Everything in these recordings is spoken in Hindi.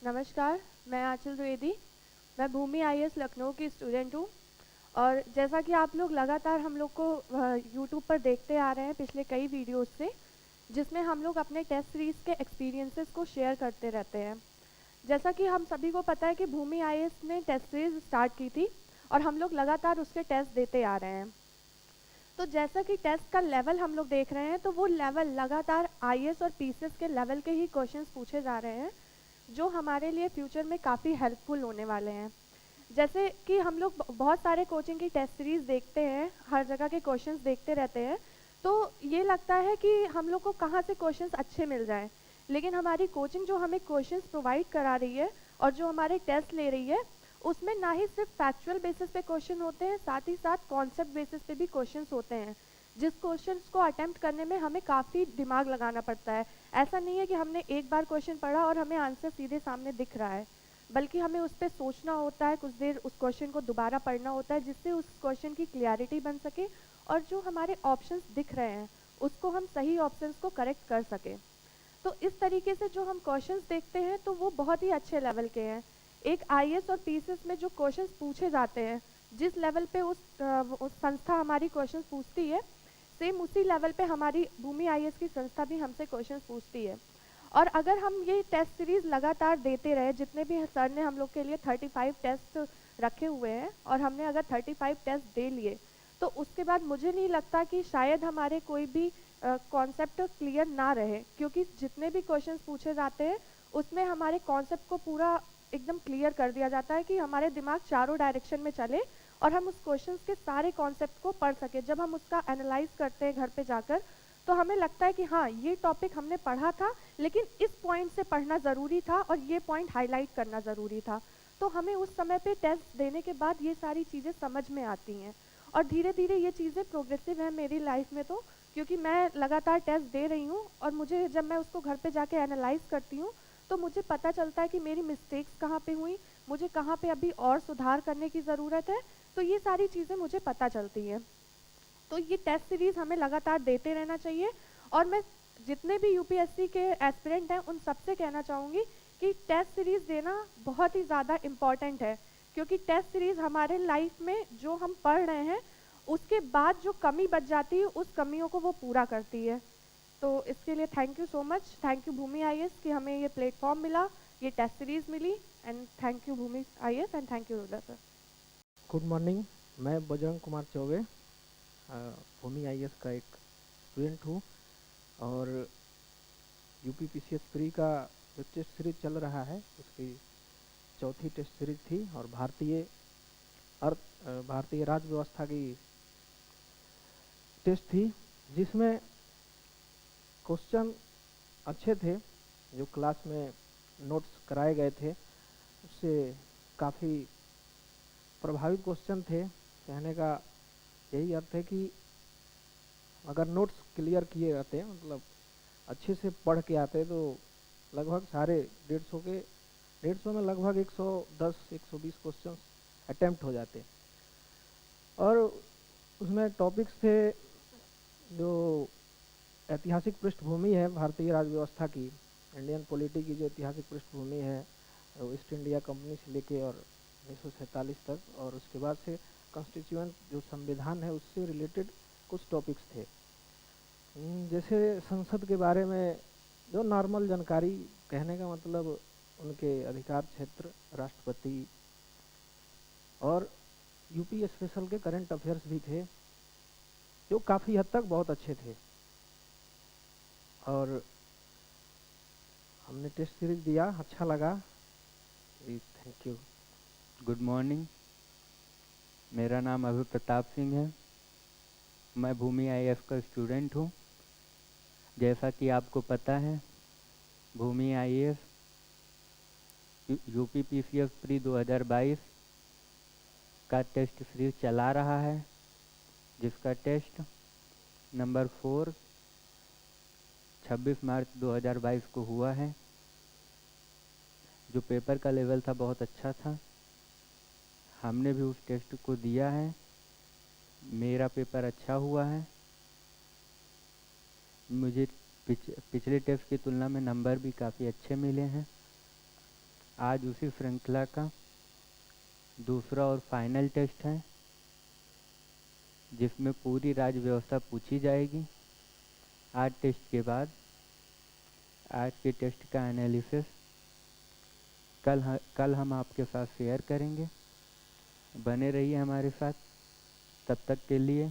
नमस्कार, मैं आंचल द्विवेदी। मैं भूमि आईएएस लखनऊ की स्टूडेंट हूँ। और जैसा कि आप लोग लगातार हम लोग को यूट्यूब पर देखते आ रहे हैं पिछले कई वीडियोस से, जिसमें हम लोग अपने टेस्ट सीरीज़ के एक्सपीरियंसेस को शेयर करते रहते हैं। जैसा कि हम सभी को पता है कि भूमि आईएएस ने टेस्ट सीरीज़ स्टार्ट की थी और हम लोग लगातार उसके टेस्ट देते आ रहे हैं। तो जैसा कि टेस्ट का लेवल हम लोग देख रहे हैं, तो वो लेवल लगातार आईएएस और पीसीएस के लेवल के ही क्वेश्चंस पूछे जा रहे हैं, जो हमारे लिए फ्यूचर में काफ़ी हेल्पफुल होने वाले हैं। जैसे कि हम लोग बहुत सारे कोचिंग की टेस्ट सीरीज देखते हैं, हर जगह के क्वेश्चंस देखते रहते हैं, तो ये लगता है कि हम लोग को कहाँ से क्वेश्चंस अच्छे मिल जाएं। लेकिन हमारी कोचिंग जो हमें क्वेश्चंस प्रोवाइड करा रही है और जो हमारे टेस्ट ले रही है, उसमें ना ही सिर्फ फैक्चुअल बेसिस पे क्वेश्चन होते हैं, साथ ही साथ कॉन्सेप्ट बेसिस पे भी क्वेश्चंस होते हैं, जिस क्वेश्चंस को अटेम्प्ट करने में हमें काफ़ी दिमाग लगाना पड़ता है। ऐसा नहीं है कि हमने एक बार क्वेश्चन पढ़ा और हमें आंसर सीधे सामने दिख रहा है, बल्कि हमें उस पर सोचना होता है, कुछ देर उस क्वेश्चन को दोबारा पढ़ना होता है, जिससे उस क्वेश्चन की क्लियरिटी बन सके और जो हमारे ऑप्शंस दिख रहे हैं उसको हम सही ऑप्शंस को करेक्ट कर सके। तो इस तरीके से जो हम क्वेश्चंस देखते हैं, तो वो बहुत ही अच्छे लेवल के हैं। एक आईएएस और पीसीएस में जो क्वेश्चंस पूछे जाते हैं, जिस लेवल पे उस संस्था हमारी क्वेश्चंस पूछती है, सेम उसी लेवल पे हमारी भूमि आईएएस की संस्था भी हमसे क्वेश्चंस पूछती है। और अगर हम ये टेस्ट सीरीज लगातार देते रहे, जितने भी सर ने हम लोग के लिए 35 टेस्ट रखे हुए हैं और हमने अगर 35 टेस्ट दे लिए, तो उसके बाद मुझे नहीं लगता कि शायद हमारे कोई भी कॉन्सेप्ट क्लियर ना रहे, क्योंकि जितने भी क्वेश्चंस पूछे जाते हैं उसमें हमारे कॉन्सेप्ट को पूरा एकदम क्लियर कर दिया जाता है कि हमारे दिमाग चारों डायरेक्शन में चले और हम उस क्वेश्चंस के सारे कॉन्सेप्ट को पढ़ सके। जब हम उसका एनालाइज करते हैं घर पे जाकर, तो हमें लगता है कि हाँ, ये टॉपिक हमने पढ़ा था, लेकिन इस पॉइंट से पढ़ना ज़रूरी था और ये पॉइंट हाईलाइट करना ज़रूरी था। तो हमें उस समय पे टेस्ट देने के बाद ये सारी चीज़ें समझ में आती हैं और धीरे धीरे ये चीज़ें प्रोग्रेसिव हैं मेरी लाइफ में। तो क्योंकि मैं लगातार टेस्ट दे रही हूँ और मुझे जब मैं उसको घर पे जाके एनालाइज करती हूँ, तो मुझे पता चलता है कि मेरी मिस्टेक्स कहाँ पे हुई, मुझे कहाँ पे अभी और सुधार करने की ज़रूरत है। तो ये सारी चीज़ें मुझे पता चलती हैं। तो ये टेस्ट सीरीज हमें लगातार देते रहना चाहिए। और मैं जितने भी यूपीएससी के एस्पिरेंट हैं उन सबसे कहना चाहूँगी कि टेस्ट सीरीज देना बहुत ही ज़्यादा इम्पॉर्टेंट है, क्योंकि टेस्ट सीरीज हमारे लाइफ में जो हम पढ़ रहे हैं उसके बाद जो कमी बच जाती है, उस कमियों को वो पूरा करती है। तो इसके लिए thank you so much, thank you Bhumi IAS कि हमें ये प्लेटफॉर्म मिला, ये टेस्ट सीरीज मिली। And thank you Bhumi IAS and thank you Rudra sir. Good morning. मैं बजरंग कुमार चौबे भूमि आईएएस का एक स्टूडेंट हूँ और यूपी पीसीएस प्री का जो टेस्ट सीरीज चल रहा है उसकी चौथी टेस्ट सीरीज थी और भारतीय राज्य व्यवस्था की टेस्ट थी, जिसमें क्वेश्चन अच्छे थे। जो क्लास में नोट्स कराए गए थे उससे काफ़ी प्रभावित क्वेश्चन थे। कहने का यही अर्थ है कि अगर नोट्स क्लियर किए रहते, मतलब अच्छे से पढ़ के आते, तो लगभग सारे 150 में लगभग 110-120 क्वेश्चन अटेम्प्ट हो जाते। और उसमें टॉपिक्स थे जो ऐतिहासिक पृष्ठभूमि है भारतीय राज्य व्यवस्था की, इंडियन पॉलिटी की जो ऐतिहासिक पृष्ठभूमि है ईस्ट इंडिया कंपनी से लेके और 1947 तक, और उसके बाद से कॉन्स्टिट्यूएंट जो संविधान है उससे रिलेटेड कुछ टॉपिक्स थे। जैसे संसद के बारे में जो नॉर्मल जानकारी, कहने का मतलब उनके अधिकार क्षेत्र, राष्ट्रपति, और यूपी स्पेशल के करंट अफेयर्स भी थे, जो काफ़ी हद तक बहुत अच्छे थे। और हमने टेस्ट सीरीज दिया, अच्छा लगा। Thank you. गुड मॉर्निंग, मेरा नाम अभय प्रताप सिंह है। मैं भूमि आईएएस का स्टूडेंट हूँ। जैसा कि आपको पता है, भूमि आईएएस यूपी पीसीएस प्री 2022 का टेस्ट सीरीज चला रहा है, जिसका टेस्ट नंबर 4 26 मार्च 2022 को हुआ है। जो पेपर का लेवल था बहुत अच्छा था, हमने भी उस टेस्ट को दिया है। मेरा पेपर अच्छा हुआ है। मुझे पिछले टेस्ट की तुलना में नंबर भी काफ़ी अच्छे मिले हैं। आज उसी श्रृंखला का दूसरा और फाइनल टेस्ट है, जिसमें पूरी राज्य व्यवस्था पूछी जाएगी। आज टेस्ट के बाद आज के टेस्ट का एनालिसिस कल हम आपके साथ शेयर करेंगे। बने रहिए हमारे साथ, तब तक के लिए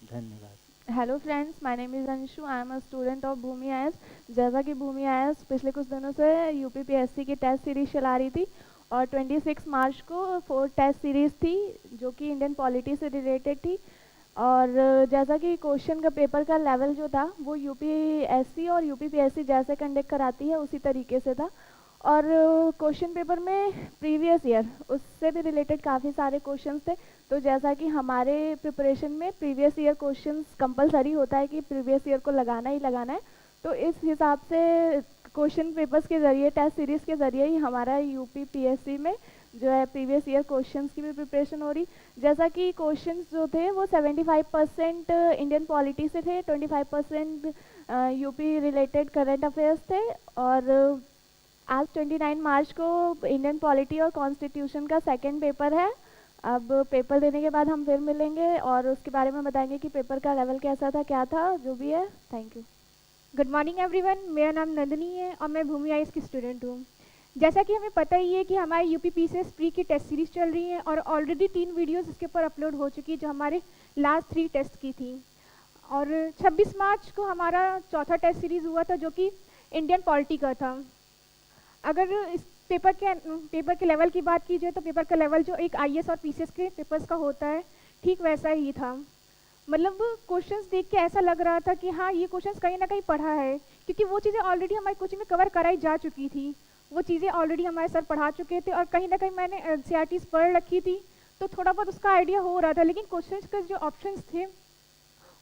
धन्यवाद। Hello friends, my name is Anshu, I am a student of Bhumi IAS. जैसा कि भूमि आईएएस पिछले कुछ दिनों से यूपीपीएससी की टेस्ट सीरीज चला रही थी और 26 मार्च को 4 टेस्ट सीरीज थी जो कि इंडियन पॉलिटी से रिलेटेड थी। और जैसा कि क्वेश्चन का पेपर का लेवल जो था वो यूपीएससी और यूपीपीएससी जैसे कंडक्ट कराती है उसी तरीके से था। और क्वेश्चन पेपर में प्रीवियस ईयर उससे भी रिलेटेड काफ़ी सारे क्वेश्चंस थे। तो जैसा कि हमारे प्रिपरेशन में प्रीवियस ईयर क्वेश्चंस कंपलसरी होता है कि प्रीवियस ईयर को लगाना ही लगाना है, तो इस हिसाब से क्वेश्चन पेपर्स के ज़रिए टेस्ट सीरीज़ के ज़रिए ही हमारा यूपीपीएससी में जो है प्रीवियस ईयर क्वेश्चंस की भी प्रिपरेशन हो रही। जैसा कि क्वेश्चंस जो थे वो 75% इंडियन पॉलिटी से थे, 25% यूपी रिलेटेड करंट अफेयर्स थे। और आज 29 मार्च को इंडियन पॉलिटी और कॉन्स्टिट्यूशन का सेकंड पेपर है। अब पेपर देने के बाद हम फिर मिलेंगे और उसके बारे में बताएंगे कि पेपर का लेवल कैसा था, क्या था, जो भी है। Thank you. Good morning everyone, मेरा नाम नंदिनी है और मैं भूमि आईएएस की स्टूडेंट हूँ। जैसा कि हमें पता ही है कि हमारे यूपीपीसीएस प्री की टेस्ट सीरीज चल रही है और ऑलरेडी 3 वीडियोस इसके ऊपर अपलोड हो चुकी है जो हमारे लास्ट 3 टेस्ट की थी। और 26 मार्च को हमारा चौथा टेस्ट सीरीज हुआ था जो कि इंडियन पॉलिटी का था। अगर इस पेपर के लेवल की बात की जाए तो पेपर का लेवल जो एक आईएएस और पीसीएस के पेपर्स का होता है ठीक वैसा ही था। मतलब क्वेश्चंस देख के ऐसा लग रहा था कि हाँ ये क्वेश्चंस कहीं ना कहीं पढ़ा है, क्योंकि वो चीज़ें ऑलरेडी हमारी कोचिंग में कवर कराई जा चुकी थी। वो चीज़ें ऑलरेडी हमारे सर पढ़ा चुके थे और कहीं ना कहीं मैंने एनसीईआरटीज़ पढ़ रखी थी, तो थोड़ा बहुत उसका आइडिया हो रहा था। लेकिन क्वेश्चंस के जो ऑप्शंस थे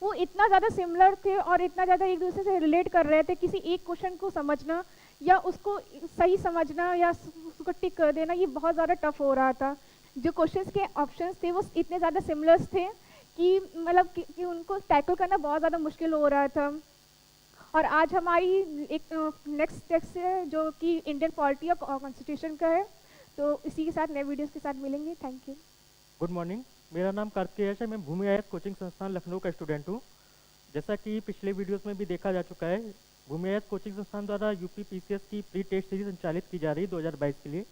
वो इतना ज़्यादा सिमिलर थे और इतना ज़्यादा एक दूसरे से रिलेट कर रहे थे, किसी एक क्वेश्चन को समझना या उसको सही समझना या उसको टिक कर देना ये बहुत ज़्यादा टफ हो रहा था। जो क्वेश्चंस के ऑप्शंस थे वो इतने ज़्यादा सिमिलर्स थे कि मतलब कि उनको टैकल करना बहुत ज़्यादा मुश्किल हो रहा था। और आज हमारी एक नेक्स्ट टेस्ट है जो कि इंडियन पॉलिटी और कॉन्स्टिट्यूशन का है। तो इसी के साथ नए वीडियोस के साथ मिलेंगे। Thank you. गुड मॉर्निंग, मेरा नाम कार्तिकेय है। मैं भूमि आईएएस कोचिंग संस्थान लखनऊ का स्टूडेंट हूँ। जैसा कि पिछले वीडियोस में भी देखा जा चुका है, भूमि आईएएस कोचिंग संस्थान द्वारा यूपीपीसीएस की प्री टेस्ट सीरीज संचालित की जा रही है 2022 के लिए।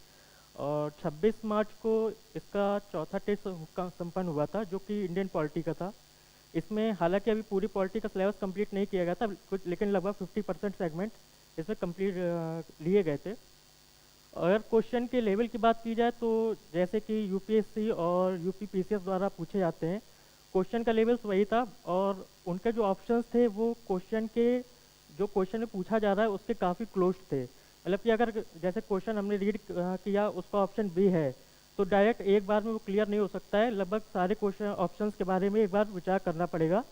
और 26 मार्च को इसका चौथा टेस्ट संपन्न हुआ था जो कि इंडियन पॉलिटी का था। इसमें हालांकि अभी पूरी पॉलिटी का सिलेबस कंप्लीट नहीं किया गया था कुछ, लेकिन लगभग 50% सेगमेंट इसमें कंप्लीट लिए गए थे। अगर क्वेश्चन के लेवल की बात की जाए तो जैसे कि यूपीएससी और यूपीपीसीएस द्वारा पूछे जाते हैं, क्वेश्चन का लेवल वही था और उनके जो ऑप्शंस थे वो क्वेश्चन में पूछा जा रहा है उसके काफ़ी क्लोज थे। मतलब कि अगर जैसे क्वेश्चन हमने रीड किया उसका ऑप्शन बी है तो डायरेक्ट एक बार में वो क्लियर नहीं हो सकता है, लगभग सारे क्वेश्चन ऑप्शंस के बारे में एक बार विचार करना पड़ेगा।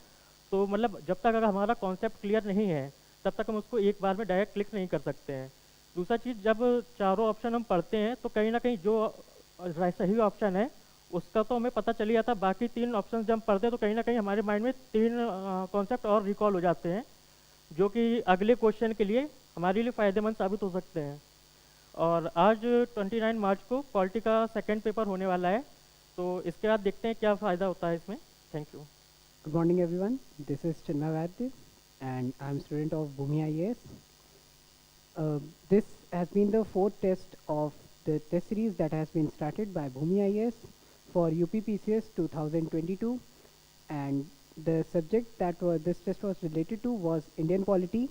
तो मतलब जब तक अगर हमारा कॉन्सेप्ट क्लियर नहीं है तब तक हम उसको एक बार में डायरेक्ट क्लिक नहीं कर सकते हैं। दूसरा चीज़, जब चारों ऑप्शन हम पढ़ते हैं तो कहीं ना कहीं जो सही ऑप्शन है उसका तो हमें पता चली जाता है, बाकी 3 ऑप्शन जब हम पढ़ते हैं तो कहीं ना कहीं हमारे माइंड में 3 कॉन्सेप्ट और रिकॉल हो जाते हैं जो कि अगले क्वेश्चन के लिए हमारे लिए फ़ायदेमंद साबित हो सकते हैं। और आज 29 मार्च को पॉलिटी का सेकंड पेपर होने वाला है, तो इसके बाद देखते हैं क्या फ़ायदा होता है इसमें। Thank you. Good morning everyone, this is Chinna Vaidya and I am student of Bhumi IAS. This has been the 4th test of the test series that has been started by Bhumi IAS for UPPCS 2022, and the subject that this test was related to was Indian polity.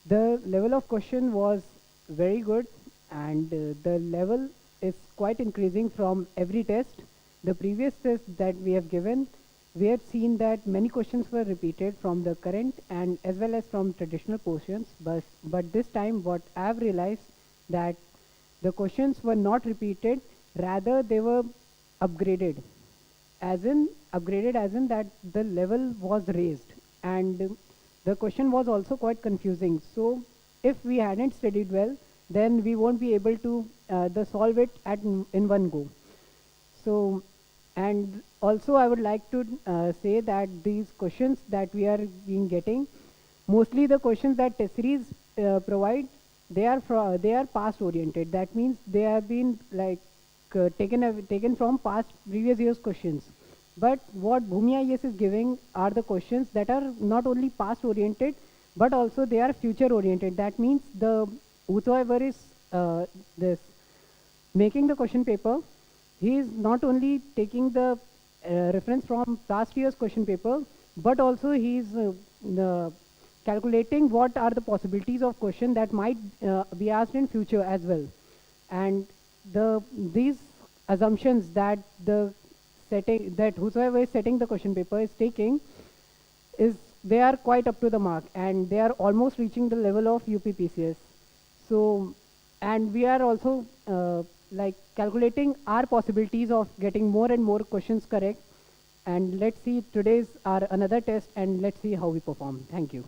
The level of question was very good and the level is quite increasing from every test. The previous test that we have given, we had seen that many questions were repeated from the current and as well as from traditional portions, but this time what I have realized that the questions were not repeated, rather they were upgraded, as in that the level was raised, and the question was also quite confusing. So if we hadn't studied well, then we won't be able to solve it in one go. So, and also I would like to say that these questions that we are being getting, mostly the questions that test series provide they are past oriented. That means they have been like taken from past previous years questions. But what Bhumi IAS is giving are the questions that are not only past oriented, but also they are future oriented. That means the whosoever is this making the question paper, he is not only taking the reference from last year's question paper, but also he is calculating what are the possibilities of question that might be asked in future as well. And these assumptions that whosoever is setting the question paper is taking, they are quite up to the mark, and they are almost reaching the level of UPPCS. So, and we are also like calculating our possibilities of getting more and more questions correct. And let's see, today's our another test, and let's see how we perform. Thank you.